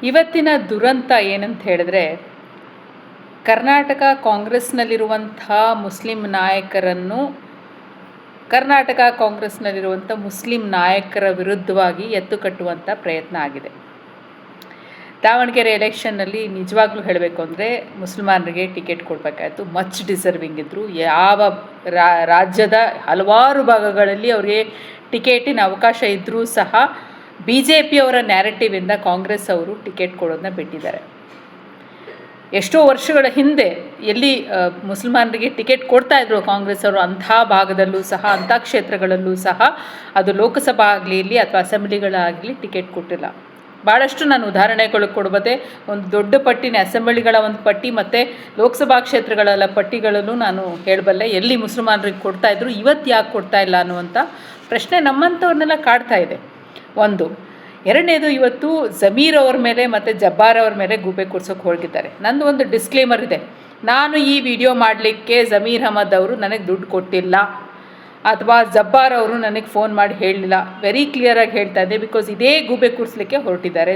ಇವತ್ತಿನ ದುರಂತ ಏನಂತ ಹೇಳಿದ್ರೆ, ಕರ್ನಾಟಕ ಕಾಂಗ್ರೆಸ್ನಲ್ಲಿರುವಂಥ ಮುಸ್ಲಿಂ ನಾಯಕರನ್ನು ಮುಸ್ಲಿಂ ನಾಯಕರ ವಿರುದ್ಧವಾಗಿ ಎತ್ತು ಕಟ್ಟುವಂಥ ಪ್ರಯತ್ನ ಆಗಿದೆ. ದಾವಣಗೆರೆ ಎಲೆಕ್ಷನ್ನಲ್ಲಿ ನಿಜವಾಗ್ಲೂ ಹೇಳಬೇಕು ಅಂದರೆ ಮುಸಲ್ಮಾನರಿಗೆ ಟಿಕೆಟ್ ಕೊಡಬೇಕಾಯಿತು. ಮಚ್ ಡಿಸರ್ವಿಂಗ್ ಇದ್ದರು. ಯಾವ ರಾಜ್ಯದ ಹಲವಾರು ಭಾಗಗಳಲ್ಲಿ ಅವರಿಗೆ ಟಿಕೆಟಿನ ಅವಕಾಶ ಇದ್ದರೂ ಸಹ BJP ಅವರ ನ್ಯಾರೇಟಿವಿಂದ ಕಾಂಗ್ರೆಸ್ ಅವರು ಟಿಕೆಟ್ ಕೊಡೋದನ್ನ ಬಿಟ್ಟಿದ್ದಾರೆ. ಎಷ್ಟೋ ವರ್ಷಗಳ ಹಿಂದೆ ಎಲ್ಲಿ ಮುಸಲ್ಮಾನರಿಗೆ ಟಿಕೆಟ್ ಕೊಡ್ತಾಯಿದ್ರು ಕಾಂಗ್ರೆಸ್ ಅವರು, ಅಂಥ ಭಾಗದಲ್ಲೂ ಸಹ, ಅಂಥ ಕ್ಷೇತ್ರಗಳಲ್ಲೂ ಸಹ, ಅದು ಲೋಕಸಭಾ ಆಗಲಿ ಅಥವಾ ಅಸೆಂಬ್ಲಿಗಳಾಗಲಿ ಟಿಕೆಟ್ ಕೊಟ್ಟಿಲ್ಲ. ಭಾಳಷ್ಟು ನಾನು ಉದಾಹರಣೆಗಳು ಕೊಡ್ಬೋದೆ. ಒಂದು ದೊಡ್ಡ ಪಟ್ಟಿನ ಅಸೆಂಬ್ಲಿಗಳ ಒಂದು ಪಟ್ಟಿ ಮತ್ತು ಲೋಕಸಭಾ ಕ್ಷೇತ್ರಗಳ ಪಟ್ಟಿಗಳಲ್ಲೂ ನಾನು ಹೇಳಬಲ್ಲೆ ಎಲ್ಲಿ ಮುಸಲ್ಮಾನರಿಗೆ ಕೊಡ್ತಾಯಿದ್ರು, ಇವತ್ತು ಯಾಕೆ ಕೊಡ್ತಾ ಇಲ್ಲ ಅನ್ನುವಂಥ ಪ್ರಶ್ನೆ ನಮ್ಮಂಥವ್ರನ್ನೆಲ್ಲ ಕಾಡ್ತಾ ಇದೆ. ಒಂದು. ಎರಡನೇದು, ಇವತ್ತು ಜಮೀರ್ ಅವ್ರ ಮೇಲೆ ಮತ್ತು ಜಬ್ಬಾರ್ ಅವ್ರ ಮೇಲೆ ಗೂಬೆ ಕೂರ್ಸೋಕೆ ಹೋಗಿದ್ದಾರೆ. ನಂದು ಒಂದು ಡಿಸ್ಕ್ಲೇಮರ್ ಇದೆ. ನಾನು ಈ ವಿಡಿಯೋ ಮಾಡಲಿಕ್ಕೆ ಜಮೀರ್ ಅಹಮದ್ ಅವರು ನನಗೆ ದುಡ್ಡು ಕೊಟ್ಟಿಲ್ಲ ಅಥವಾ ಜಬ್ಬಾರ್ ಅವರು ನನಗೆ ಫೋನ್ ಮಾಡಿ ಹೇಳಲಿಲ್ಲ. ವೆರಿ ಕ್ಲಿಯರಾಗಿ ಹೇಳ್ತಾ ಇದ್ದೆ. ಬಿಕಾಸ್ ಇದೇ ಗೂಬೆ ಕೂರಿಸಲಿಕ್ಕೆ ಹೊರಟಿದ್ದಾರೆ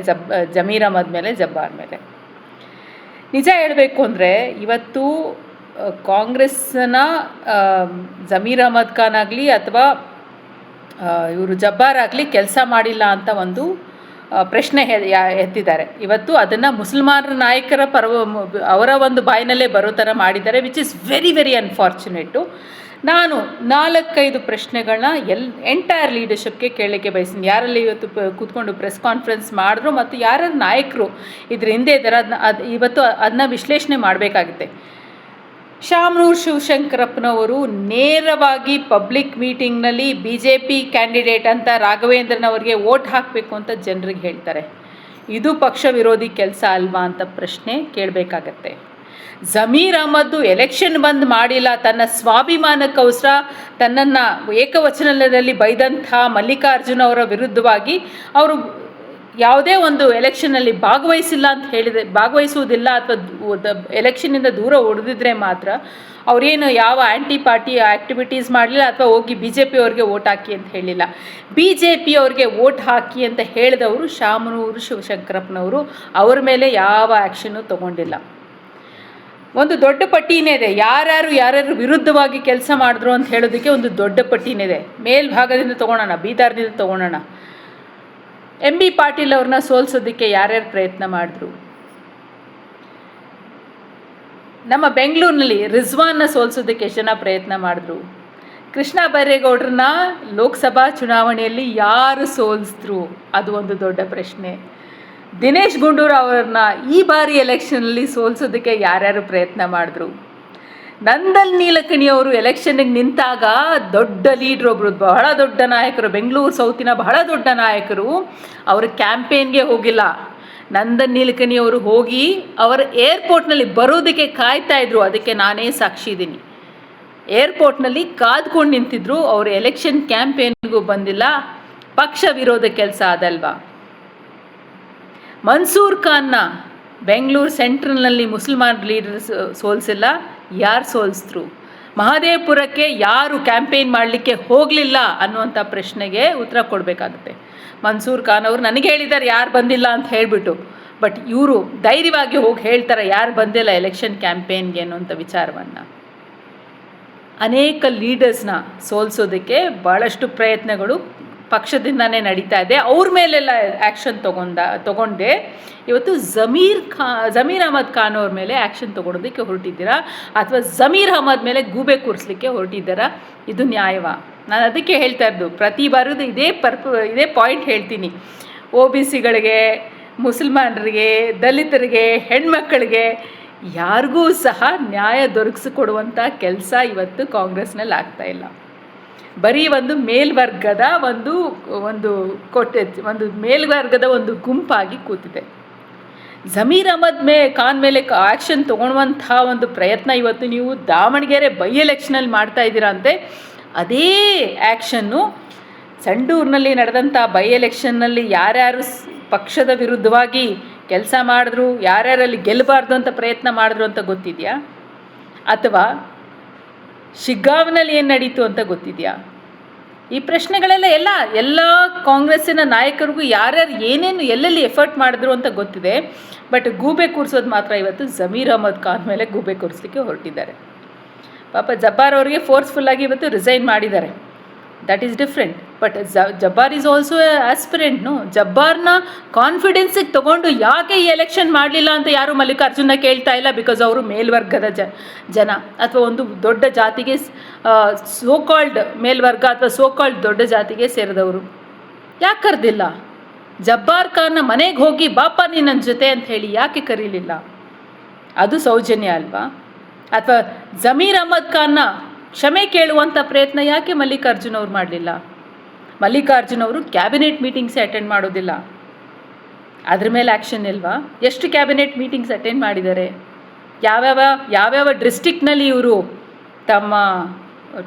ಜಮೀರ್ ಅಹಮದ್ ಮೇಲೆ, ಜಬ್ಬಾರ್ ಮೇಲೆ. ನಿಜ ಹೇಳಬೇಕು ಅಂದರೆ ಇವತ್ತು ಕಾಂಗ್ರೆಸ್ನ ಜಮೀರ್ ಅಹಮದ್ ಖಾನ್ ಆಗಲಿ ಅಥವಾ ಇವರು ಜಬ್ಬಾರ್ ಆಗಲಿ ಕೆಲಸ ಮಾಡಿಲ್ಲ ಅಂತ ಒಂದು ಪ್ರಶ್ನೆ ಎತ್ತಿದ್ದಾರೆ. ಇವತ್ತು ಅದನ್ನು ಮುಸಲ್ಮಾನರ ನಾಯಕರ ಅವರ ಒಂದು ಬಾಯಿನಲ್ಲೇ ಬರೋ ಥರ ಮಾಡಿದ್ದಾರೆ, ವಿಚ್ ಇಸ್ ವೆರಿ ವೆರಿ ಅನ್ಫಾರ್ಚುನೇಟು. ನಾನು 4-5 ಪ್ರಶ್ನೆಗಳನ್ನ ಎಂಟೈರ್ ಲೀಡರ್ಶಿಪ್ಗೆ ಕೇಳಲಿಕ್ಕೆ ಬಯಸ್ತೀನಿ. ಯಾರಲ್ಲಿ ಇವತ್ತು ಕೂತ್ಕೊಂಡು ಪ್ರೆಸ್ ಕಾನ್ಫರೆನ್ಸ್ ಮಾಡಿದ್ರು ಮತ್ತು ಯಾರ್ಯಾರು ನಾಯಕರು ಇದ್ರ ಹಿಂದೆ ಇದ್ದಾರೆ ಇವತ್ತು ಅದನ್ನ ವಿಶ್ಲೇಷಣೆ ಮಾಡಬೇಕಾಗುತ್ತೆ. ಶಾಮನೂರು ಶಿವಶಂಕರಪ್ಪನವರು ನೇರವಾಗಿ ಪಬ್ಲಿಕ್ ಮೀಟಿಂಗ್ನಲ್ಲಿ BJP ಕ್ಯಾಂಡಿಡೇಟ್ ಅಂತ ರಾಘವೇಂದ್ರನವರಿಗೆ ವೋಟ್ ಹಾಕಬೇಕು ಅಂತ ಜನರಿಗೆ ಹೇಳ್ತಾರೆ. ಇದು ಪಕ್ಷ ವಿರೋಧಿ ಕೆಲಸ ಅಲ್ವಾ ಅಂತ ಪ್ರಶ್ನೆ ಕೇಳಬೇಕಾಗತ್ತೆ. ಜಮೀರ್ ಅಹಮದ್ ಎಲೆಕ್ಷನ್ ಬಂದ್ ಮಾಡಿಲ್ಲ, ತನ್ನ ಸ್ವಾಭಿಮಾನಕ್ಕೋಸ್ಕರ ತನ್ನನ್ನು ಏಕವಚನದಲ್ಲಿ ಬೈದಂಥ ಮಲ್ಲಿಕಾರ್ಜುನ ಅವರ ವಿರುದ್ಧವಾಗಿ ಅವರು ಯಾವುದೇ ಒಂದು ಎಲೆಕ್ಷನ್ನಲ್ಲಿ ಭಾಗವಹಿಸುವುದಿಲ್ಲ ಅಥವಾ ಎಲೆಕ್ಷನ್ನಿಂದ ದೂರ ಉಳಿದಿದ್ರೆ ಮಾತ್ರ ಅವರೇನು ಯಾವ ಆ್ಯಂಟಿ ಪಾರ್ಟಿ ಆ್ಯಕ್ಟಿವಿಟೀಸ್ ಮಾಡಲಿಲ್ಲ ಅಥವಾ ಹೋಗಿ BJP ಅವ್ರಿಗೆ ವೋಟ್ ಹಾಕಿ ಅಂತ ಹೇಳಿಲ್ಲ. BJP ಅವ್ರಿಗೆ ವೋಟ್ ಹಾಕಿ ಅಂತ ಹೇಳಿದವರು ಶಾಮನೂರು ಶಿವಶಂಕರಪ್ಪನವರು. ಅವ್ರ ಮೇಲೆ ಯಾವ ಆ್ಯಕ್ಷನ್ನು ತೊಗೊಂಡಿಲ್ಲ. ಒಂದು ದೊಡ್ಡ ಪಟ್ಟಿನೇ ಇದೆ, ಯಾರ್ಯಾರು ವಿರುದ್ಧವಾಗಿ ಕೆಲಸ ಮಾಡಿದ್ರು ಅಂತ ಹೇಳೋದಕ್ಕೆ ಒಂದು ದೊಡ್ಡ ಪಟ್ಟಿನೇ ಇದೆ. ಮೇಲ್ಭಾಗದಿಂದ ತೊಗೊಳೋಣ, ಬೀದರ್ದಿಂದ ತೊಗೊಳೋಣ. MB ಪಾಟೀಲ್ ಅವ್ರನ್ನ ಸೋಲ್ಸೋದಕ್ಕೆ ಯಾರ್ಯಾರು ಪ್ರಯತ್ನ ಮಾಡಿದ್ರು? ನಮ್ಮ ಬೆಂಗಳೂರಿನಲ್ಲಿ ರಿಜ್ವಾನ್ನ ಸೋಲ್ಸೋದಕ್ಕೆ ಎಷ್ಟು ಜನ ಪ್ರಯತ್ನ ಮಾಡಿದ್ರು? ಕೃಷ್ಣ ಬೈರೇಗೌಡರನ್ನ ಲೋಕಸಭಾ ಚುನಾವಣೆಯಲ್ಲಿ ಯಾರು ಸೋಲಿಸಿದ್ರು? ಅದು ಒಂದು ದೊಡ್ಡ ಪ್ರಶ್ನೆ. ದಿನೇಶ್ ಗುಂಡೂರಾವ್ ಅವ್ರನ್ನ ಈ ಬಾರಿ ಎಲೆಕ್ಷನಲ್ಲಿ ಸೋಲ್ಸೋದಕ್ಕೆ ಯಾರ್ಯಾರು ಪ್ರಯತ್ನ ಮಾಡಿದ್ರು? ನಂದನ್ ನೀಲಕಣಿ ಅವರು ಎಲೆಕ್ಷನ್ಗೆ ನಿಂತಾಗ ದೊಡ್ಡ ಲೀಡ್ರ್ ಒಬ್ಬರು, ಬಹಳ ದೊಡ್ಡ ನಾಯಕರು, ಬೆಂಗಳೂರು ಸೌತಿನ ಬಹಳ ದೊಡ್ಡ ನಾಯಕರು, ಅವರು ಕ್ಯಾಂಪೇನ್ಗೆ ಹೋಗಿಲ್ಲ. ನಂದನ್ ನೀಲಕಣಿ ಅವರು ಹೋಗಿ ಅವರ ಏರ್ಪೋರ್ಟ್ನಲ್ಲಿ ಬರೋದಕ್ಕೆ ಕಾಯ್ತಾಯಿದ್ರು. ಅದಕ್ಕೆ ನಾನೇ ಸಾಕ್ಷಿ ಇದ್ದೀನಿ. ಏರ್ಪೋರ್ಟ್ನಲ್ಲಿ ಕಾದ್ಕೊಂಡು ನಿಂತಿದ್ರು. ಅವರು ಎಲೆಕ್ಷನ್ ಕ್ಯಾಂಪೇನ್ಗೂ ಬಂದಿಲ್ಲ. ಪಕ್ಷ ವಿರೋಧ ಕೆಲಸ ಅದಲ್ವಾ? ಮನ್ಸೂರ್ ಖಾನ್ನ ಬೆಂಗಳೂರು ಸೆಂಟ್ರಲ್ನಲ್ಲಿ ಮುಸಲ್ಮಾನ್ ಲೀಡರ್ಸ್ ಸೋಲಿಸಿಲ್ಲ, ಯಾರು ಸೋಲಿಸಿದ್ರು? ಮಹದೇವಪುರಕ್ಕೆ ಯಾರು ಕ್ಯಾಂಪೇನ್ ಮಾಡಲಿಕ್ಕೆ ಹೋಗಲಿಲ್ಲ ಅನ್ನುವಂಥ ಪ್ರಶ್ನೆಗೆ ಉತ್ತರ ಕೊಡಬೇಕಾಗುತ್ತೆ. ಮನ್ಸೂರ್ ಖಾನ್ ಅವರು ನನಗೆ ಹೇಳಿದ್ದಾರೆ ಯಾರು ಬಂದಿಲ್ಲ ಅಂತ ಹೇಳಿಬಿಟ್ಟು, ಬಟ್ ಇವರು ಧೈರ್ಯವಾಗಿ ಹೋಗಿ ಹೇಳ್ತಾರೆ ಯಾರು ಬಂದಿಲ್ಲ ಎಲೆಕ್ಷನ್ ಕ್ಯಾಂಪೇನ್ಗೆ ಅನ್ನುವಂಥ ವಿಚಾರವನ್ನು. ಅನೇಕ ಲೀಡರ್ಸ್ನ ಸೋಲಿಸೋದಕ್ಕೆ ಭಾಳಷ್ಟು ಪ್ರಯತ್ನಗಳು ಪಕ್ಷದಿಂದನೇ ನಡೀತಾ ಇದೆ. ಅವ್ರ ಮೇಲೆಲ್ಲ ಆ್ಯಕ್ಷನ್ ತಗೊಂಡೆ ಇವತ್ತು ಜಮೀರ್ ಅಹಮದ್ ಖಾನ್ ಅವ್ರ ಮೇಲೆ ಆ್ಯಕ್ಷನ್ ತೊಗೊಳೋದಕ್ಕೆ ಹೊರಟಿದ್ದೀರಾ ಅಥವಾ ಜಮೀರ್ ಅಹಮದ್ ಮೇಲೆ ಗೂಬೆ ಕೂರಿಸಲಿಕ್ಕೆ ಹೊರಟಿದ್ದೀರಾ? ಇದು ನ್ಯಾಯವಾ? ನಾನು ಅದಕ್ಕೆ ಹೇಳ್ತಾ ಇದ್ದು, ಪ್ರತಿ ಬಾರದು ಇದೇ ಪಾಯಿಂಟ್ ಹೇಳ್ತೀನಿ. OBCಗಳಿಗೆ, ಮುಸಲ್ಮಾನರಿಗೆ, ದಲಿತರಿಗೆ, ಹೆಣ್ಮಕ್ಕಳಿಗೆ ಯಾರಿಗೂ ಸಹ ನ್ಯಾಯ ದೊರಕಿಸಿಕೊಡುವಂಥ ಕೆಲಸ ಇವತ್ತು ಕಾಂಗ್ರೆಸ್ನಲ್ಲಿ ಆಗ್ತಾಯಿಲ್ಲ. ಬರೀ ಒಂದು ಮೇಲ್ವರ್ಗದ ಒಂದು ಮೇಲ್ವರ್ಗದ ಒಂದು ಗುಂಪಾಗಿ ಕೂತಿದೆ. ಜಮೀರ್ ಅಹಮದ್ ಖಾನ್ ಮೇಲೆ ಆ್ಯಕ್ಷನ್ ತೊಗೊಳ್ಳುವಂಥ ಒಂದು ಪ್ರಯತ್ನ ಇವತ್ತು ನೀವು ದಾವಣಗೆರೆ ಬೈ ಎಲೆಕ್ಷನಲ್ಲಿ ಮಾಡ್ತಾ ಇದ್ದೀರಾ ಅಂತೆ. ಅದೇ ಆ್ಯಕ್ಷನ್ನು ಸಂಡೂರಿನಲ್ಲಿ ನಡೆದಂಥ ಬೈ ಎಲೆಕ್ಷನ್ನಲ್ಲಿ ಯಾರ್ಯಾರು ಪಕ್ಷದ ವಿರುದ್ಧವಾಗಿ ಕೆಲಸ ಮಾಡಿದ್ರು, ಯಾರ್ಯಾರಲ್ಲಿ ಗೆಲ್ಲಬಾರ್ದು ಅಂತ ಪ್ರಯತ್ನ ಮಾಡಿದ್ರು ಅಂತ ಗೊತ್ತಿದೆಯಾ? ಅಥವಾ ಶಿಗ್ಗಾಂವ್ನಲ್ಲಿ ಏನು ನಡೀತು ಅಂತ ಗೊತ್ತಿದೆಯಾ? ಈ ಪ್ರಶ್ನೆಗಳೆಲ್ಲ ಎಲ್ಲ ಕಾಂಗ್ರೆಸ್ಸಿನ ನಾಯಕರಿಗೂ ಯಾರ್ಯಾರು ಏನೇನು ಎಲ್ಲೆಲ್ಲಿ ಎಫರ್ಟ್ ಮಾಡಿದ್ರು ಅಂತ ಗೊತ್ತಿದೆ. ಬಟ್ ಗೂಬೆ ಕೂರಿಸೋದು ಮಾತ್ರ ಇವತ್ತು ಜಮೀರ್ ಅಹ್ಮದ್ ಖಾನ್ ಮೇಲೆ ಗೂಬೆ ಕೂರಿಸಲಿಕ್ಕೆ ಹೊರಟಿದ್ದಾರೆ. ಪಾಪ ಜಬ್ಬಾರ್ ಅವರಿಗೆ ಫೋರ್ಸ್ಫುಲ್ಲಾಗಿ ಇವತ್ತು ರಿಸೈನ್ ಮಾಡಿದ್ದಾರೆ. That is different. But Jabbar is also ಆಸ್ಪಿರೆಂಟ್ನು. ಜಬ್ಬಾರ್ನ ಕಾನ್ಫಿಡೆನ್ಸಿಗೆ ತೊಗೊಂಡು ಯಾಕೆ ಈ ಎಲೆಕ್ಷನ್ ಮಾಡಲಿಲ್ಲ ಅಂತ ಯಾರು ಮಲ್ಲಿಕಾರ್ಜುನ ಕೇಳ್ತಾ ಇಲ್ಲ. ಬಿಕಾಸ್ ಅವರು ಮೇಲ್ವರ್ಗದ ಜನ ಅಥವಾ ಒಂದು ದೊಡ್ಡ ಜಾತಿಗೆ ಸೋಕಾಲ್ಡ್ ಮೇಲ್ವರ್ಗ ಅಥವಾ ಸೋಕಾಲ್ಡ್ ದೊಡ್ಡ ಜಾತಿಗೆ ಸೇರಿದವರು. ಯಾಕೆ ಕರೆದಿಲ್ಲ? ಜಬ್ಬಾರ್ ಖಾನ್ನ ಮನೆಗೆ ಹೋಗಿ ಬಾಪ ನೀ ನನ್ನ ಜೊತೆ ಅಂತ ಹೇಳಿ ಯಾಕೆ ಕರೀಲಿಲ್ಲ? ಅದು ಸೌಜನ್ಯ ಅಲ್ವಾ? ಅಥವಾ ಜಮೀರ್ ಅಹ್ಮದ್ ಖಾನ್ನ ಕ್ಷಮೆ ಕೇಳುವಂಥ ಪ್ರಯತ್ನ ಯಾಕೆ ಮಲ್ಲಿಕಾರ್ಜುನ್ ಅವ್ರು ಮಾಡಲಿಲ್ಲ? ಮಲ್ಲಿಕಾರ್ಜುನ್ ಅವರು ಕ್ಯಾಬಿನೆಟ್ ಮೀಟಿಂಗ್ಸೇ ಅಟೆಂಡ್ ಮಾಡೋದಿಲ್ಲ. ಅದ್ರ ಮೇಲೆ ಆ್ಯಕ್ಷನ್ ಇಲ್ವಾ? ಎಷ್ಟು ಕ್ಯಾಬಿನೆಟ್ ಮೀಟಿಂಗ್ಸ್ ಅಟೆಂಡ್ ಮಾಡಿದ್ದಾರೆ? ಯಾವ್ಯಾವ ಡಿಸ್ಟ್ರಿಕ್ಟ್ನಲ್ಲಿ ಇವರು ತಮ್ಮ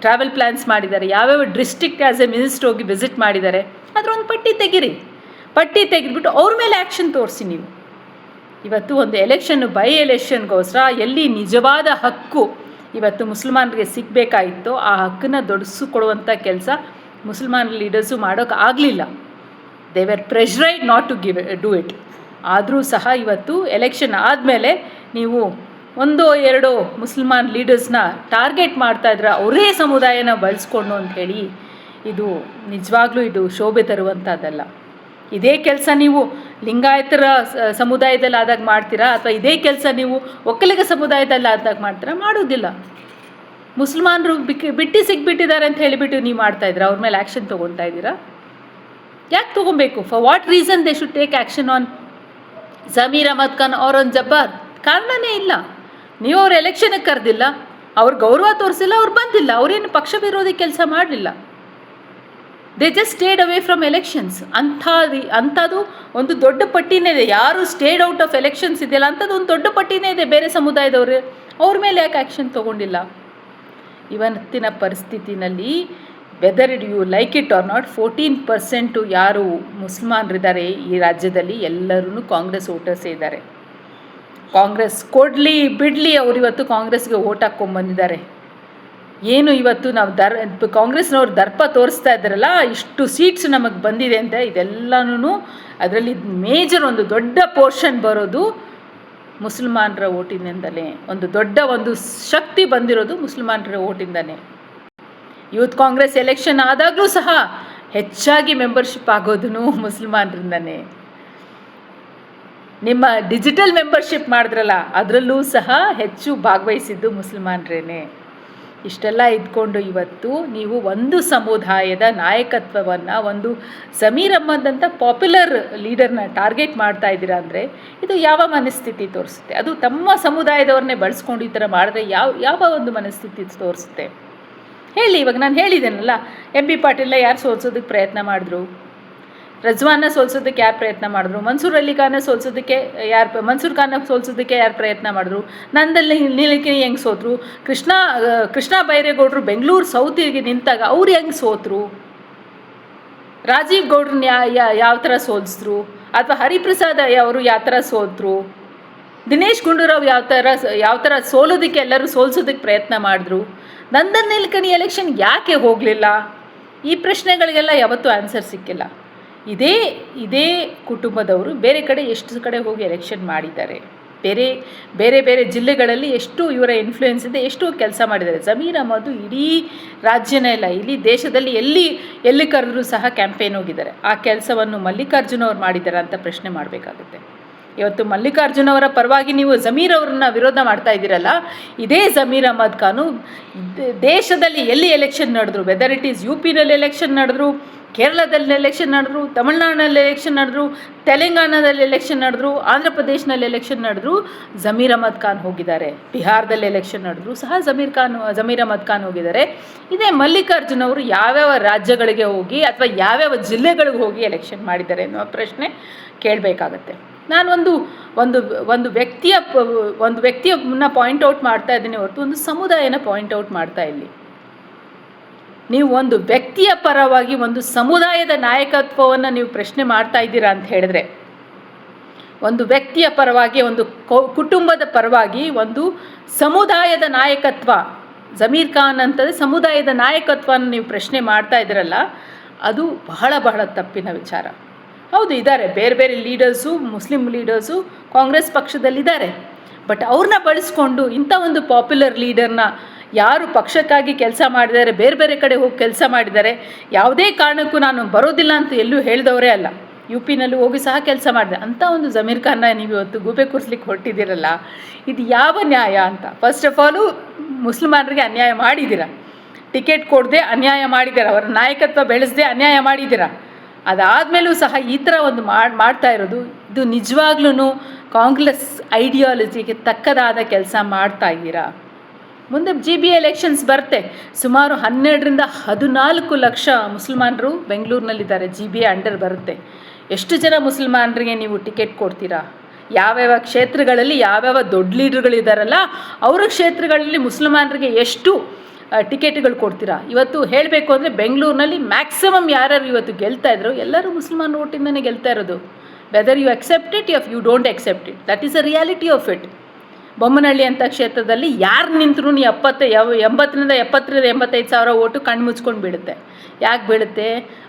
ಟ್ರಾವೆಲ್ ಪ್ಲ್ಯಾನ್ಸ್ ಮಾಡಿದ್ದಾರೆ? ಯಾವ್ಯಾವ ಡಿಸ್ಟ್ರಿಕ್ಟ್ ಆ್ಯಸ್ ಎ ಮಿನಿಸ್ಟರ್ ಹೋಗಿ ವಿಸಿಟ್ ಮಾಡಿದ್ದಾರೆ? ಅದರ ಒಂದು ಪಟ್ಟಿ ತೆಗೆದುಬಿಟ್ಟು ಅವ್ರ ಮೇಲೆ ಆ್ಯಕ್ಷನ್ ತೋರಿಸಿ ನೀವು. ಇವತ್ತು ಒಂದು ಬೈ ಎಲೆಕ್ಷನ್ಗೋಸ್ಕರ ಎಲ್ಲಿ ನಿಜವಾದ ಹಕ್ಕು ಇವತ್ತು ಮುಸಲ್ಮಾನರಿಗೆ ಸಿಗಬೇಕಾಗಿತ್ತು ಆ ಹಕ್ಕನ್ನು ದೊಡ್ಡಿಸಿಕೊಡುವಂಥ ಕೆಲಸ ಮುಸಲ್ಮಾನ್ ಲೀಡರ್ಸು ಮಾಡೋಕ್ಕೆ ಆಗಲಿಲ್ಲ. They were pressurised not to do it. ಆದರೂ ಸಹ ಇವತ್ತು ಎಲೆಕ್ಷನ್ ಆದಮೇಲೆ ನೀವು 1-2 ಮುಸಲ್ಮಾನ್ ಲೀಡರ್ಸ್ನ ಟಾರ್ಗೆಟ್ ಮಾಡ್ತಾಯಿದ್ರೆ ಅವರೇ ಸಮುದಾಯನ ಬಳಸ್ಕೊಂಡು ಅಂಥೇಳಿ ಇದು ನಿಜವಾಗ್ಲೂ ಇದು ಶೋಭೆ ತರುವಂಥದ್ದಲ್ಲ. ಇದೇ ಕೆಲಸ ನೀವು ಲಿಂಗಾಯತರ ಸಮುದಾಯದಲ್ಲಿ ಆದಾಗ ಮಾಡ್ತೀರಾ ಅಥವಾ ಇದೇ ಕೆಲಸ ನೀವು ಒಕ್ಕಲಿಗ ಸಮುದಾಯದಲ್ಲಿ ಆದಾಗ ಮಾಡ್ತೀರಾ? ಮಾಡೋದಿಲ್ಲ. ಮುಸಲ್ಮಾನರು ಸಿಕ್ಬಿಟ್ಟಿದ್ದಾರೆ ಅಂತ ಹೇಳಿಬಿಟ್ಟು ನೀವು ಮಾಡ್ತಾಯಿದ್ದೀರಾ, ಅವ್ರ ಮೇಲೆ ಆ್ಯಕ್ಷನ್ ತೊಗೊತಾ ಇದ್ದೀರಾ? ಯಾಕೆ ತೊಗೊಬೇಕು? For what reason they should take action on Zameer Ahmed Khan or on Jabbar? ಕಾರಣನೇ ಇಲ್ಲ. ನೀವು ಅವ್ರ ಎಲೆಕ್ಷನ್ಗೆ ಕರೆದಿಲ್ಲ, ಅವ್ರ ಗೌರವ ತೋರಿಸಿಲ್ಲ, ಅವ್ರು ಬಂದಿಲ್ಲ, ಅವರೇನು ಪಕ್ಷ ವಿರೋಧಿ ಕೆಲಸ ಮಾಡಲಿಲ್ಲ. They just stayed away from elections. ಅಂಥದ್ದು ಒಂದು ದೊಡ್ಡ ಪಟ್ಟಿನೇ ಇದೆ. ಯಾರು ಸ್ಟೇಡ್ ಔಟ್ ಆಫ್ ಎಲೆಕ್ಷನ್ಸ್ ಇದೆಯಲ್ಲ ಅಂಥದ್ದು ಒಂದು ದೊಡ್ಡ ಪಟ್ಟಿನೇ ಇದೆ ಬೇರೆ ಸಮುದಾಯದವರು. ಅವ್ರ ಮೇಲೆ ಯಾಕೆ ಆ್ಯಕ್ಷನ್ ತೊಗೊಂಡಿಲ್ಲ? ಇವತ್ತಿನ ಪರಿಸ್ಥಿತಿನಲ್ಲಿ whether you like it or not 14% ಯಾರು ಮುಸಲ್ಮಾನರಿದ್ದಾರೆ ಈ ರಾಜ್ಯದಲ್ಲಿ ಎಲ್ಲರೂ ಕಾಂಗ್ರೆಸ್ ವೋಟರ್ಸೇ ಇದ್ದಾರೆ. ಕಾಂಗ್ರೆಸ್ ಕೊಡಲಿ ಬಿಡಲಿ ಅವರು ಇವತ್ತು ಕಾಂಗ್ರೆಸ್ಗೆ ಓಟ್ ಹಾಕ್ಕೊಂಡ್ಬಂದಿದ್ದಾರೆ. ಏನು ಇವತ್ತು ನಾವು ಕಾಂಗ್ರೆಸ್ನವ್ರು ದರ್ಪ ತೋರಿಸ್ತಾ ಇದ್ದಾರಲ್ಲ, ಇಷ್ಟು ಸೀಟ್ಸ್ ನಮಗೆ ಬಂದಿದೆ ಅಂತ, ಇದೆಲ್ಲನೂ ಅದರಲ್ಲಿ ಮೇಜರ್ ಒಂದು ದೊಡ್ಡ ಪೋರ್ಷನ್ ಬರೋದು ಮುಸಲ್ಮಾನರ ಓಟಿನಿಂದಲೇ. ಒಂದು ದೊಡ್ಡ ಶಕ್ತಿ ಬಂದಿರೋದು ಮುಸಲ್ಮಾನರ ಓಟಿಂದಲೇ. ಯೂತ್ ಕಾಂಗ್ರೆಸ್ ಎಲೆಕ್ಷನ್ ಆದಾಗಲೂ ಸಹ ಹೆಚ್ಚಾಗಿ ಮೆಂಬರ್ಶಿಪ್ ಆಗೋದು ಮುಸಲ್ಮಾನರಿಂದನೇ. ನಿಮ್ಮ ಡಿಜಿಟಲ್ ಮೆಂಬರ್ಶಿಪ್ ಮಾಡಿದ್ರಲ್ಲ ಅದರಲ್ಲೂ ಸಹ ಹೆಚ್ಚು ಭಾಗವಹಿಸಿದ್ದು ಮುಸಲ್ಮಾನರೇನೆ. ಇಷ್ಟೆಲ್ಲ ಇದ್ಕೊಂಡು ಇವತ್ತು ನೀವು ಒಂದು ಸಮುದಾಯದ ನಾಯಕತ್ವವನ್ನು ಒಂದು ಜಮೀರ್ ಅಹ್ಮದ್ ಅಂತ ಪಾಪ್ಯುಲರ್ ಲೀಡರ್ನ ಟಾರ್ಗೆಟ್ ಮಾಡ್ತಾ ಇದ್ದೀರಾ ಅಂದರೆ ಇದು ಯಾವ ಮನಸ್ಥಿತಿ ತೋರಿಸುತ್ತೆ? ಅದು ತಮ್ಮ ಸಮುದಾಯದವ್ರನ್ನೇ ಬಳಸ್ಕೊಂಡು ಈ ಥರ ಮಾಡಿದ್ರೆ ಯಾವ ಒಂದು ಮನಸ್ಥಿತಿ ತೋರಿಸುತ್ತೆ ಹೇಳಿ? ಇವಾಗ ನಾನು ಹೇಳಿದ್ದೇನಲ್ಲ, MP ಪಾಟೀಲ್ನ ಯಾರು ಸೋಲ್ಸೋದಕ್ಕೆ ಪ್ರಯತ್ನ ಮಾಡಿದ್ರು? ರಜ್ವಾನ್ನ ಸೋಲ್ಸೋದಕ್ಕೆ ಯಾರು ಪ್ರಯತ್ನ ಮಾಡಿದ್ರು? ಮನ್ಸೂರ್ ಖಾನ್ನ ಸೋಲ್ಸೋದಕ್ಕೆ ಯಾರು ಪ್ರಯತ್ನ ಮಾಡಿದ್ರು? ನಂದಲ್ಲಿ ನಿಲಕಿನಿ ಹೆಂಗೆ ಸೋತರು? ಕೃಷ್ಣ ಬೈರೇಗೌಡರು ಬೆಂಗಳೂರು ಸೌತಿಗೆ ನಿಂತಾಗ ಅವ್ರು ಹೆಂಗೆ ಸೋತರು? ರಾಜೀವ್ ಗೌಡ್ರನ್ನ ಯಾವ ಥರ ಸೋಲಿಸಿದ್ರು? ಅಥವಾ ಹರಿಪ್ರಸಾದ್ ಅವರು ಯಾವ ಥರ ಸೋತರು? ದಿನೇಶ್ ಗುಂಡೂರಾವ್ ಯಾವ ಥರ ಸೋಲೋದಕ್ಕೆ ಎಲ್ಲರೂ ಸೋಲ್ಸೋದಕ್ಕೆ ಪ್ರಯತ್ನ ಮಾಡಿದ್ರು? ನಂದನ್ ನಿಲಕಣಿ ಎಲೆಕ್ಷನ್ ಯಾಕೆ ಹೋಗಲಿಲ್ಲ? ಈ ಪ್ರಶ್ನೆಗಳಿಗೆಲ್ಲ ಯಾವತ್ತೂ ಆನ್ಸರ್ ಸಿಕ್ಕಿಲ್ಲ. ಇದೇ ಕುಟುಂಬದವರು ಬೇರೆ ಕಡೆ ಎಷ್ಟು ಕಡೆ ಹೋಗಿ ಎಲೆಕ್ಷನ್ ಮಾಡಿದ್ದಾರೆ, ಬೇರೆ ಜಿಲ್ಲೆಗಳಲ್ಲಿ ಎಷ್ಟು ಇವರ ಇನ್ಫ್ಲೂಯೆನ್ಸ್ ಇದೆ, ಎಷ್ಟು ಕೆಲಸ ಮಾಡಿದ್ದಾರೆ. ಜಮೀರ್ ಅಹ್ಮದ್ ಇಡೀ ರಾಜ್ಯನೇ ಇಲ್ಲ, ಇಡೀ ದೇಶದಲ್ಲಿ ಎಲ್ಲಿ ಕರೆದ್ರೂ ಸಹ ಕ್ಯಾಂಪೇನ್ ಹೋಗಿದ್ದಾರೆ. ಆ ಕೆಲಸವನ್ನು ಮಲ್ಲಿಕಾರ್ಜುನ ಅವ್ರು ಮಾಡಿದ್ದಾರೆ ಅಂತ ಪ್ರಶ್ನೆ ಮಾಡಬೇಕಾಗುತ್ತೆ. ಇವತ್ತು ಮಲ್ಲಿಕಾರ್ಜುನ ಅವರ ಪರವಾಗಿ ನೀವು ಜಮೀರ್ ಅವ್ರನ್ನ ವಿರೋಧ ಮಾಡ್ತಾ ಇದ್ದೀರಲ್ಲ, ಇದೇ ಜಮೀರ್ ಅಹ್ಮದ್ ಖಾನು ದೇಶದಲ್ಲಿ ಎಲ್ಲಿ ಎಲೆಕ್ಷನ್ ನಡೆದ್ರು, ವೆದರ್ ಇಟ್ ಈಸ್ UPನಲ್ಲಿ ಎಲೆಕ್ಷನ್ ನಡೆದ್ರು, ಕೇರಳದಲ್ಲಿ ಎಲೆಕ್ಷನ್ ನಡೆದ್ರು, ತಮಿಳ್ನಾಡಿನಲ್ಲಿ ಎಲೆಕ್ಷನ್ ನಡೆದ್ರು, ತೆಲಂಗಾಣದಲ್ಲಿ ಎಲೆಕ್ಷನ್ ನಡೆದ್ರು, ಆಂಧ್ರ ಪ್ರದೇಶನಲ್ಲಿ ಎಲೆಕ್ಷನ್ ನಡೆದ್ರು, ಜಮೀರ್ ಅಹ್ಮದ್ ಖಾನ್ ಹೋಗಿದ್ದಾರೆ. ಬಿಹಾರದಲ್ಲಿ ಎಲೆಕ್ಷನ್ ನಡೆದ್ರು ಸಹ ಜಮೀರ್ ಅಹ್ಮದ್ ಖಾನ್ ಹೋಗಿದ್ದಾರೆ. ಇದೇ ಮಲ್ಲಿಕಾರ್ಜುನ್ ಅವರು ಯಾವ್ಯಾವ ರಾಜ್ಯಗಳಿಗೆ ಹೋಗಿ ಅಥವಾ ಯಾವ್ಯಾವ ಜಿಲ್ಲೆಗಳಿಗೆ ಹೋಗಿ ಎಲೆಕ್ಷನ್ ಮಾಡಿದ್ದಾರೆ ಅನ್ನೋ ಪ್ರಶ್ನೆ ಕೇಳಬೇಕಾಗತ್ತೆ. ನಾನು ಒಂದು ವ್ಯಕ್ತಿಯನ್ನ ಪಾಯಿಂಟ್ಔಟ್ ಮಾಡ್ತಾ ಇದ್ದೀನಿ ಹೊರತು ಒಂದು ಸಮುದಾಯನ ಪಾಯಿಂಟ್ಔಟ್ ಮಾಡ್ತಾ ಇಲ್ಲಿ. ನೀವು ಒಂದು ವ್ಯಕ್ತಿಯ ಪರವಾಗಿ ಒಂದು ಸಮುದಾಯದ ನಾಯಕತ್ವವನ್ನು ನೀವು ಪ್ರಶ್ನೆ ಮಾಡ್ತಾ ಇದ್ದೀರಾ ಅಂತ ಹೇಳಿದ್ರೆ, ಒಂದು ವ್ಯಕ್ತಿಯ ಪರವಾಗಿ, ಒಂದು ಕುಟುಂಬದ ಪರವಾಗಿ ಒಂದು ಸಮುದಾಯದ ನಾಯಕತ್ವ ಜಮೀರ್ ಖಾನ್ ಅಂತಂದರೆ ಸಮುದಾಯದ ನಾಯಕತ್ವನ ನೀವು ಪ್ರಶ್ನೆ ಮಾಡ್ತಾ ಇದ್ದೀರಲ್ಲ, ಅದು ಬಹಳ ಬಹಳ ತಪ್ಪಿನ ವಿಚಾರ. ಹೌದು, ಇದ್ದಾರೆ ಬೇರೆ ಬೇರೆ ಲೀಡರ್ಸು, ಮುಸ್ಲಿಂ ಲೀಡರ್ಸು ಕಾಂಗ್ರೆಸ್ ಪಕ್ಷದಲ್ಲಿದ್ದಾರೆ. ಬಟ್ ಅವ್ರನ್ನ ಬಳಸ್ಕೊಂಡು ಇಂಥ ಒಂದು ಪಾಪ್ಯುಲರ್ ಲೀಡರ್ನ ಯಾರು ಪಕ್ಷಕ್ಕಾಗಿ ಕೆಲಸ ಮಾಡಿದ್ದಾರೆ, ಬೇರೆ ಬೇರೆ ಕಡೆ ಹೋಗಿ ಕೆಲಸ ಮಾಡಿದ್ದಾರೆ, ಯಾವುದೇ ಕಾರಣಕ್ಕೂ ನಾನು ಬರೋದಿಲ್ಲ ಅಂತ ಎಲ್ಲೂ ಹೇಳಿದವರೇ ಅಲ್ಲ. ಯು ಪಿನಲ್ಲೂ ಹೋಗಿ ಸಹ ಕೆಲಸ ಮಾಡಿದೆ. ಅಂಥ ಒಂದು ಜಮೀರ್ ಖಾನ್ನ ನೀವು ಇವತ್ತು ಗೂಬೆ ಕೂರಿಸ್ಲಿಕ್ಕೆ ಹೊರಟಿದ್ದೀರಲ್ಲ, ಇದು ಯಾವ ನ್ಯಾಯ ಅಂತ. ಫಸ್ಟ್ ಆಫ್ ಆಲು ಮುಸಲ್ಮಾನರಿಗೆ ಅನ್ಯಾಯ ಮಾಡಿದ್ದೀರ, ಟಿಕೆಟ್ ಕೊಡದೆ ಅನ್ಯಾಯ ಮಾಡಿದ್ದೀರ, ಅವರ ನಾಯಕತ್ವ ಬೆಳೆಸದೆ ಅನ್ಯಾಯ ಮಾಡಿದ್ದೀರ. ಅದಾದಮೇಲೂ ಸಹ ಈ ಥರ ಒಂದು ಮಾಡ್ತಾ ಇರೋದು, ಇದು ನಿಜವಾಗ್ಲೂ ಕಾಂಗ್ರೆಸ್ ಐಡಿಯಾಲಜಿಗೆ ತಕ್ಕದಾದ ಕೆಲಸ ಮಾಡ್ತಾ ಇದ್ದೀರಾ. ಮುಂದೆ GBA ಎಲೆಕ್ಷನ್ಸ್ ಬರುತ್ತೆ. ಸುಮಾರು 12-14 ಲಕ್ಷ ಮುಸಲ್ಮಾನರು ಬೆಂಗಳೂರಿನಲ್ಲಿದ್ದಾರೆ. GBA ಅಂಡರ್ ಬರುತ್ತೆ. ಎಷ್ಟು ಜನ ಮುಸಲ್ಮಾನರಿಗೆ ನೀವು ಟಿಕೆಟ್ ಕೊಡ್ತೀರಾ? ಯಾವ್ಯಾವ ಕ್ಷೇತ್ರಗಳಲ್ಲಿ ಯಾವ್ಯಾವ ದೊಡ್ಡ ಲೀಡರ್ಗಳಿದ್ದಾರಲ್ಲ ಅವರ ಕ್ಷೇತ್ರಗಳಲ್ಲಿ ಮುಸಲ್ಮಾನರಿಗೆ ಎಷ್ಟು ಟಿಕೆಟ್ಗಳು ಕೊಡ್ತೀರಾ? ಇವತ್ತು ಹೇಳಬೇಕು ಅಂದರೆ ಬೆಂಗಳೂರಿನಲ್ಲಿ ಮ್ಯಾಕ್ಸಿಮಮ್ ಯಾರ್ಯಾರು ಇವತ್ತು ಗೆಲ್ತಾ ಇದ್ರು ಎಲ್ಲರೂ ಮುಸಲ್ಮಾನ್ ಓಟಿಂದನೇ ಗೆಲ್ತಾ ಇರೋದು. Whether you accept it you don't accept it, that is a reality of it. Bommanahalli ಅಂತ ಕ್ಷೇತ್ರದಲ್ಲಿ ಯಾರು ನಿಂತರೂ 80,000-85,000 ಸಾವಿರ ಓಟು ಕಣ್ಣು ಮುಚ್ಕೊಂಡು ಬೀಳುತ್ತೆ. ಯಾಕೆ ಬೀಳುತ್ತೆ?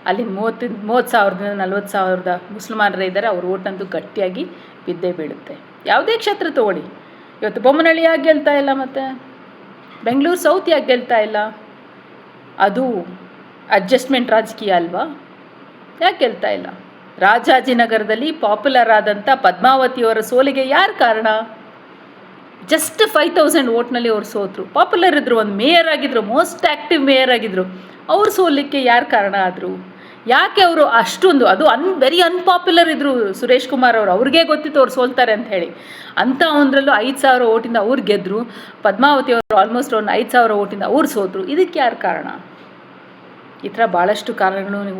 ಅಲ್ಲಿ 30,000-40,000 ಮುಸಲ್ಮಾನರೇ ಇದ್ದಾರೆ, ಅವ್ರ ಓಟಂತೂ ಗಟ್ಟಿಯಾಗಿ ಬಿದ್ದೇ ಬೀಳುತ್ತೆ. ಯಾವುದೇ ಕ್ಷೇತ್ರ ತೊಗೊಳ್ಳಿ, ಇವತ್ತು ಬೊಮ್ಮನಹಳ್ಳಿ ಯಾಕೆ ಗೆಲ್ತಾ ಇಲ್ಲ, ಮತ್ತು ಬೆಂಗಳೂರು ಸೌತ್ ಯಾಕೆ ಗೆಲ್ತಾ ಇಲ್ಲ? ಅದು ಅಡ್ಜಸ್ಟ್ಮೆಂಟ್ ರಾಜಕೀಯ ಅಲ್ವಾ? ಯಾಕೆ ಗೆಲ್ತಾ ಇಲ್ಲ? ರಾಜಾಜಿನಗರದಲ್ಲಿ ಪಾಪ್ಯುಲರ್ ಆದಂಥ ಪದ್ಮಾವತಿಯವರ ಸೋಲಿಗೆ ಯಾರು ಕಾರಣ? ಜಸ್ಟ್ 5,000 ಓಟ್ನಲ್ಲಿ ಅವ್ರು ಸೋತರು. ಪಾಪ್ಯುಲರ್ ಇದ್ದರು, ಒಂದು ಮೇಯರ್ ಆಗಿದ್ದರು, ಮೋಸ್ಟ್ ಆ್ಯಕ್ಟಿವ್ ಮೇಯರ್ ಆಗಿದ್ದರು. ಅವ್ರು ಸೋಲಿಕ್ಕೆ ಯಾರು ಕಾರಣ ಆದರು? ಯಾಕೆ ಅವರು ಅಷ್ಟೊಂದು ಅದು ವೆರಿ ಅನ್ಪಾಪ್ಯುಲರ್ ಇದ್ದರು ಸುರೇಶ್ ಕುಮಾರ್ ಅವರು, ಅವ್ರಿಗೆ ಗೊತ್ತಿತ್ತು ಅವ್ರು ಸೋಲ್ತಾರೆ ಅಂತ ಹೇಳಿ. ಅಂಥ ಒಂದರಲ್ಲೂ 5,000 ಓಟಿಂದ ಅವ್ರು ಗೆದ್ದರು. ಪದ್ಮಾವತಿ ಅವರು ಆಲ್ಮೋಸ್ಟ್ ಒಂದು 5,000 ಓಟಿಂದ ಅವ್ರು ಸೋತರು. ಇದಕ್ಕೆ ಯಾರು ಕಾರಣ? ಈ ಥರ ಭಾಳಷ್ಟು ಕಾರಣಗಳು ನೀವು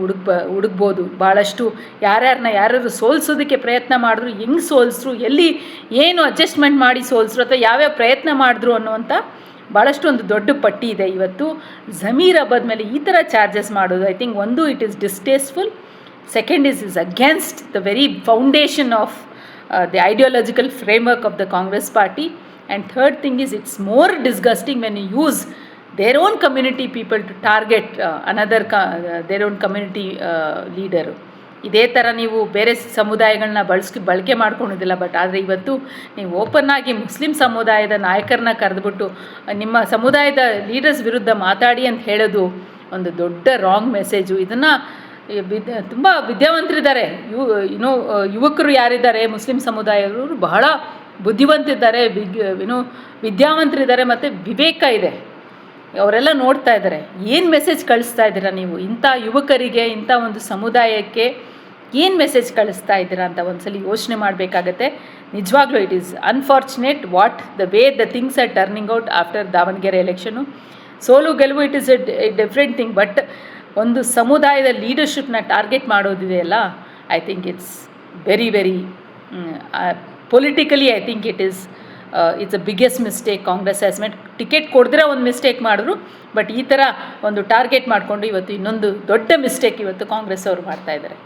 ಹುಡುಕ್ಬೋದು. ಭಾಳಷ್ಟು ಯಾರ್ಯಾರು ಸೋಲಿಸೋದಕ್ಕೆ ಪ್ರಯತ್ನ ಮಾಡಿದ್ರು, ಹೆಂಗೆ ಸೋಲಿಸ್ರು, ಎಲ್ಲಿ ಏನು ಅಡ್ಜಸ್ಟ್ಮೆಂಟ್ ಮಾಡಿ ಸೋಲಿಸ್ರು, ಅಥವಾ ಯಾವ್ಯಾವ ಪ್ರಯತ್ನ ಮಾಡಿದ್ರು ಅನ್ನುವಂಥ ಭಾಳಷ್ಟು ಒಂದು ದೊಡ್ಡ ಪಟ್ಟಿ ಇದೆ. ಇವತ್ತು ಜಮೀರ್ ಅಹ್ಮದ್ ಮೇಲೆ ಈ ಥರ ಚಾರ್ಜಸ್ ಮಾಡೋದು, ಐ ಥಿಂಕ್ ಒಂದು it is distasteful, second is against the very foundation of the ideological framework of the Congress party, and third thing is it's more disgusting when you use their own community people to target their own community leader. ಇದೇ ಥರ ನೀವು ಬೇರೆ ಸಮುದಾಯಗಳನ್ನ ಬಳಕೆ ಮಾಡ್ಕೊಂಡಿದ್ದಿಲ್ಲ. But ಆದರೆ ಇವತ್ತು ನೀವು ಓಪನ್ನಾಗಿ Muslim ಸಮುದಾಯದ ನಾಯಕರನ್ನ ಕರೆದುಬಿಟ್ಟು ನಿಮ್ಮ ಸಮುದಾಯದ ಲೀಡರ್ಸ್ ವಿರುದ್ಧ ಮಾತಾಡಿ ಅಂತ ಹೇಳೋದು ಒಂದು ದೊಡ್ಡ ರಾಂಗ್ ಮೆಸೇಜು. ಇದನ್ನು ತುಂಬ ವಿದ್ಯಾವಂತರಿದ್ದಾರೆ, ಯುವಕರು ಯಾರಿದ್ದಾರೆ ಮುಸ್ಲಿಂ ಸಮುದಾಯದವರು ಬಹಳ ಬುದ್ಧಿವಂತಿದ್ದಾರೆ, ವಿದ್ಯಾವಂತರಿದ್ದಾರೆ, ಮತ್ತು ವಿವೇಕ ಇದೆ. ಅವರೆಲ್ಲ ನೋಡ್ತಾ ಇದ್ದಾರೆ. ಏನು ಮೆಸೇಜ್ ಕಳಿಸ್ತಾ ಇದ್ದೀರಾ ನೀವು ಇಂಥ ಯುವಕರಿಗೆ, ಇಂಥ ಒಂದು ಸಮುದಾಯಕ್ಕೆ ಏನು ಮೆಸೇಜ್ ಕಳಿಸ್ತಾ ಇದ್ದೀರಾ ಅಂತ ಒಂದ್ಸಲಿ ಯೋಚನೆ ಮಾಡಬೇಕಾಗತ್ತೆ. ನಿಜವಾಗ್ಲೂ it is unfortunate what the way the things are turning out after Davanagere election. ಸೋಲು ಗೆಲುವು it is a different thing, but ಒಂದು ಸಮುದಾಯದ ಲೀಡರ್ಶಿಪ್ನ ಟಾರ್ಗೆಟ್ ಮಾಡೋದಿದೆಯಲ್ಲ, I think it's very very politically I think it's a biggest mistake Congress has made. Ticket ಕೊಡಿದ್ರೆ ಒಂದು mistake ಮಾಡಿದ್ರು, but ಈ ಥರ ಒಂದು ಟಾರ್ಗೆಟ್ ಮಾಡಿಕೊಂಡು ಇವತ್ತು ಇನ್ನೊಂದು ದೊಡ್ಡ ಮಿಸ್ಟೇಕ್ ಇವತ್ತು ಕಾಂಗ್ರೆಸ್ ಅವರು ಮಾಡ್ತಾಯಿದ್ದಾರೆ.